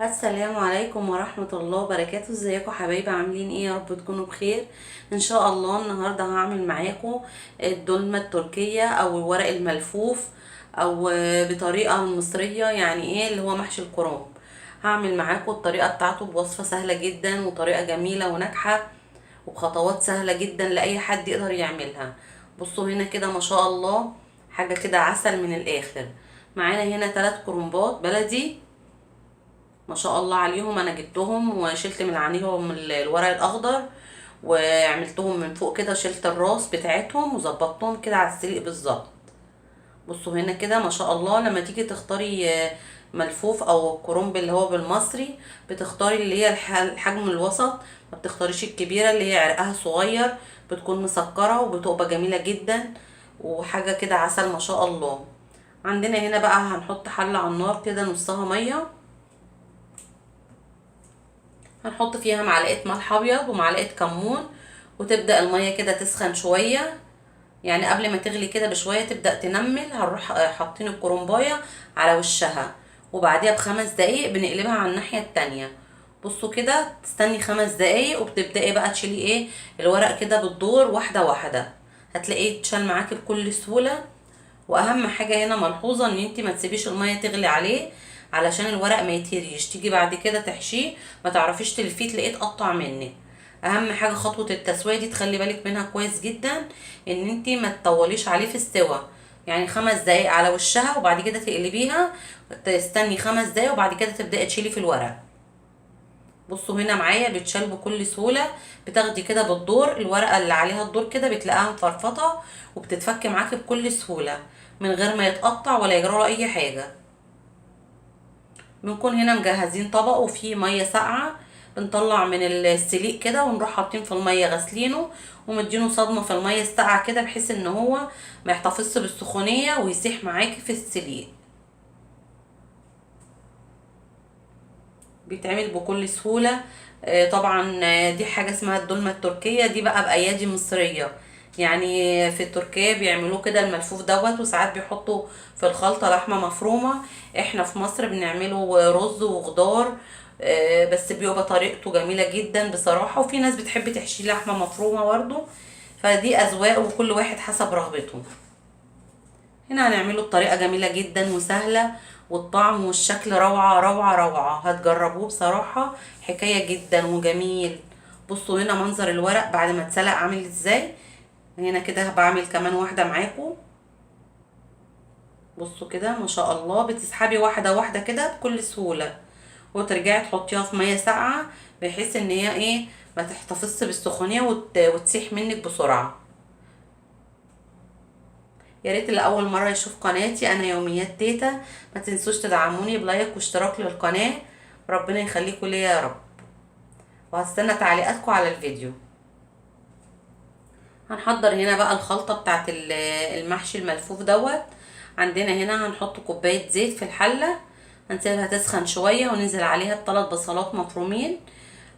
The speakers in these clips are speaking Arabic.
السلام عليكم ورحمة الله وبركاته. ازيكم حبايبي؟ عاملين ايه؟ يا رب تكونوا بخير ان شاء الله. النهاردة هعمل معاكم الدولمة التركية او الورق الملفوف او بطريقة مصرية، يعني ايه اللي هو محشي الكرنب. هعمل معاكم الطريقة بتاعته بوصفة سهلة جدا وطريقة جميلة وناجحة وبخطوات سهلة جدا لأي حد يقدر يعملها. بصوا هنا كده ما شاء الله، حاجة كده عسل من الآخر. معانا هنا 3 كرنبات بلدي ما شاء الله عليهم. انا جبتهم وشلت من عليهم الورق الاخضر وعملتهم من فوق كده، شلت الراس بتاعتهم وظبطتهم كده على السلق بالظبط. بصوا هنا كده ما شاء الله. لما تيجي تختاري ملفوف او كرنب اللي هو بالمصري، بتختاري اللي هي الحجم الوسط، ما بتختاريش الكبيره اللي هي عرقها صغير، بتكون مسكره وبتبقى جميله جدا وحاجه كده عسل ما شاء الله. عندنا هنا بقى هنحط حله على النار كده نصها ميه، هنحط فيها معلقه ملح ابيض ومعلقه كمون، وتبدا الميه كده تسخن شويه، يعني قبل ما تغلي كده بشويه تبدا تنمل. هنروح حاطين الكرنبايه على وشها، وبعديها ب5 دقايق بنقلبها على الناحيه التانية. بصوا كده تستني 5 دقايق وبتبداي بقى تشيلي ايه الورق كده بالدور واحده واحده، هتلاقيه اتشال معاكي بكل سهوله. واهم حاجه هنا ملحوظه ان انت ما تسيبيش الميه تغلي عليه علشان الورق ما يتهريش، تيجي بعد كده تحشيه ما تعرفيش تلفيه تلاقيه اتقطع منك. اهم حاجه خطوه التسويه دي تخلي بالك منها كويس جدا، ان انت ما تطوليش عليه في السوا. يعني 5 دقايق على وشها وبعد كده تقلبيها، تستني 5 دقايق وبعد كده تبداي تشيلي في الورق. بصوا هنا معايا بتشال بكل سهوله، بتاخدي كده بالدور الورقه اللي عليها الدور كده بتلاقيها مفرفطه وبتتفك معاكي بكل سهوله من غير ما يتقطع ولا يجرى اي حاجه. بنكون هنا مجهزين طبق وفيه ميه ساقعه، بنطلع من السليق كده ونروح حاطين في الميه غسلينه ومدينه صدمه في الميه الساقعه كده، بحيث ان هو ما يحتفظش بالسخونيه ويسيح معاكي في السليق. بيتعمل بكل سهولة. طبعا دي حاجة اسمها الدولمة التركية، دي بقى بأيادي مصرية. يعني في تركيا بيعملوه كده الملفوف دوت، وساعات بيحطوا في الخلطة لحمة مفرومة. احنا في مصر بنعمله رز وخضار، بس بيبقى طريقته جميلة جدا بصراحة، وفي ناس بتحب تحشيه لحمة مفرومة برضه. فدي أذواق وكل واحد حسب رغبته. هنا هنعمله بطريقة جميلة جدا وسهلة، والطعم والشكل روعة روعة روعة. هتجربوه بصراحة، حكاية جدا وجميل. بصوا هنا منظر الورق بعد ما اتسلق عامل ازاي. هنا كده بعمل كمان واحدة معاكم. بصوا كده ما شاء الله، بتسحبي واحدة واحدة كده بكل سهولة، وترجعي تحطيها في مية ساقعة بحيث ان هي ايه ما تحتفظش بالسخونية وتسيح منك بسرعة. يا ريت اللي اول مره يشوف قناتي انا يوميات تيتا، ما تنسوش تدعموني بلايك واشتراك للقناه. ربنا يخليكم ليا يا رب، وهستنى تعليقاتكم على الفيديو. هنحضر هنا بقى الخلطه بتاعت المحشي الملفوف دوت. عندنا هنا هنحط كوبايه زيت في الحله، هنسيبها تسخن شويه وننزل عليها ب3 بصلات مفرومين.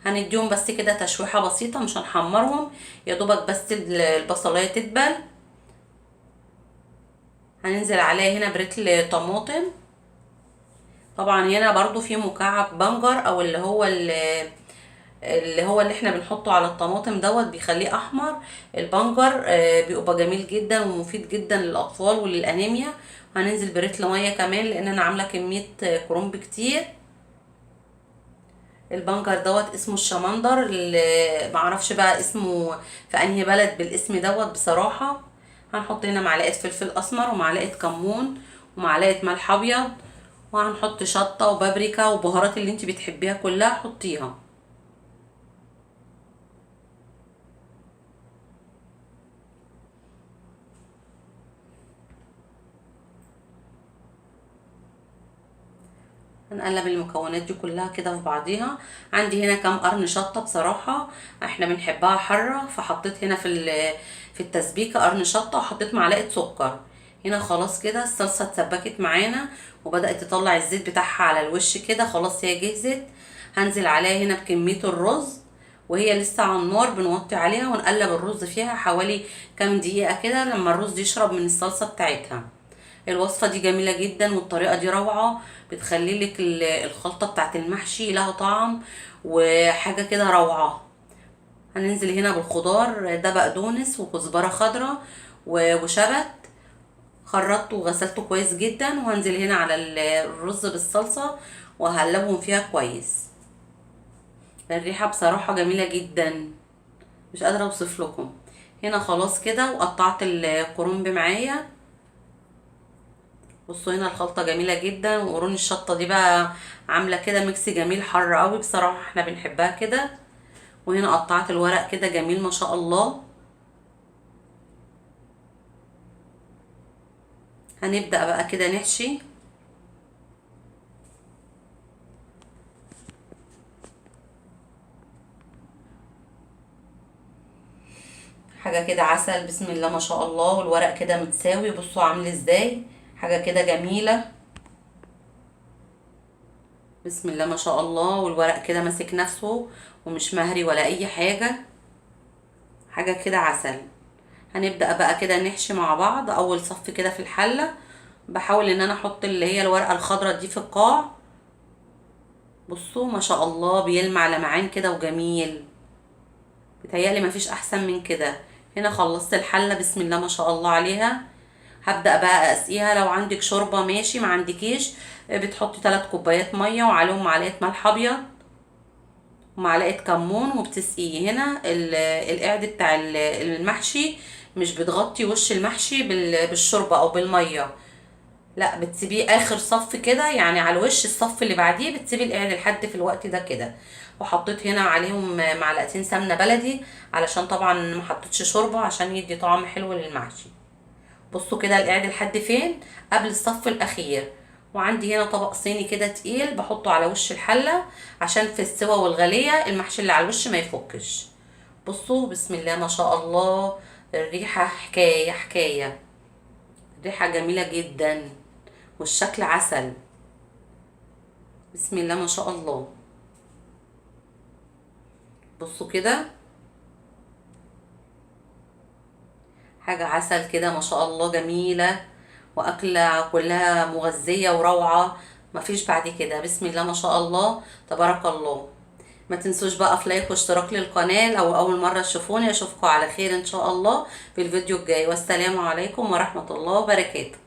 هنديهم بس كده تشويحه بسيطه، مش هنحمرهم، يا دوبك بس البصلايه تدبل. هننزل عليها هنا برتل طماطم. طبعا هنا برضو في مكعب بنجر او اللي احنا بنحطه على الطماطم دوت بيخليه احمر. البنجر بيبقى جميل جدا ومفيد جدا للاطفال وللانيميا. هننزل برتل ميه كمان لان انا عامله كميه كرنب كتير. البنجر دوت اسمه الشمندر، اللي معرفش بقى اسمه في انهي بلد بالاسم دوت بصراحه. هنحط هنا معلقه فلفل اسمر ومعلقه كمون ومعلقه ملح ابيض، وهنحط شطه وبابريكا وبهارات اللي انت بتحبيها كلها حطيها. هنقلب المكونات دي كلها كده في بعضيها. عندي هنا كام قرن شطه بصراحه، احنا بنحبها حاره، فحطيت هنا في التسبيكه قرن شطه وحطيت معلقه سكر. هنا خلاص كده الصلصه اتسبكت معانا وبدات تطلع الزيت بتاعها على الوش كده، خلاص هي جهزت. هنزل عليها هنا بكميه الرز وهي لسه على النار، بنوطي عليها ونقلب الرز فيها حوالي كام دقيقه كده لما الرز يشرب من الصلصه بتاعتها. الوصفة دي جميلة جدا والطريقة دي روعة، بتخلي لك الخلطة بتاعت المحشي لها طعم وحاجة كده روعة. هننزل هنا بالخضار ده، بقدونس وكزبرة خضراء وشبت، خرطته وغسلته كويس جدا، وهنزل هنا على الرز بالصلصة وهقلبهم فيها كويس. الريحة بصراحة جميلة جدا، مش قادرة اوصف لكم. هنا خلاص كده وقطعت الكرنب معايا. بصوا هنا الخلطة جميلة جدا، وقرون الشطة دي بقى عاملة كده ميكس جميل حر قوي بصراحة، احنا بنحبها كده. وهنا قطعت الورق كده جميل ما شاء الله. هنبدأ بقى كده نحشي. حاجة كده عسل، بسم الله ما شاء الله. والورق كده متساوي، بصوا عامل ازاي، حاجة كده جميلة، بسم الله ما شاء الله. والورق كده ماسك نفسه ومش مهري ولا اي حاجة، حاجة كده عسل. هنبدأ بقى كده نحشي مع بعض. اول صف كده في الحلة بحاول ان انا احط اللي هي الورقة الخضراء دي في القاع. بصوا ما شاء الله بيلمع لمعان كده وجميل، بيتهيألي مفيش احسن من كده. هنا خلصت الحلة بسم الله ما شاء الله عليها. هبدأ بقى اسقيها. لو عندك شوربة ماشي، ما عندكيش بتحطي 3 كوبايات مية وعليهم معلقة ملح ابيض ومعلقة كمون وبتسقيه. هنا القعد بتاع المحشي مش بتغطي وش المحشي بالشوربة او بالمية، لا بتسيبيه اخر صف كده، يعني على وش الصف اللي بعديه بتسيبي القعد لحد في الوقت ده كده. وحطيت هنا عليهم معلقتين سمنة بلدي، علشان طبعا ما حطيتش شوربة عشان يدي طعم حلو للمحشي. بصوا كده القعد لحد فين، قبل الصف الاخير. وعندي هنا طبق صيني كده تقيل بحطه على وش الحلة عشان في السوا والغلية المحشي اللي على الوش ما يفكش. بصوا بسم الله ما شاء الله، الريحة حكاية حكاية، ريحة جميلة جدا والشكل عسل، بسم الله ما شاء الله. بصوا كده حاجة عسل كده ما شاء الله، جميلة وأكلة كلها مغذية وروعة، مفيش بعد كده، بسم الله ما شاء الله تبارك الله. ما تنسوش بقى في لايك واشتراك للقناة لو أول مرة تشوفوني. أشوفكم على خير إن شاء الله في الفيديو الجاي، والسلام عليكم ورحمة الله وبركاته.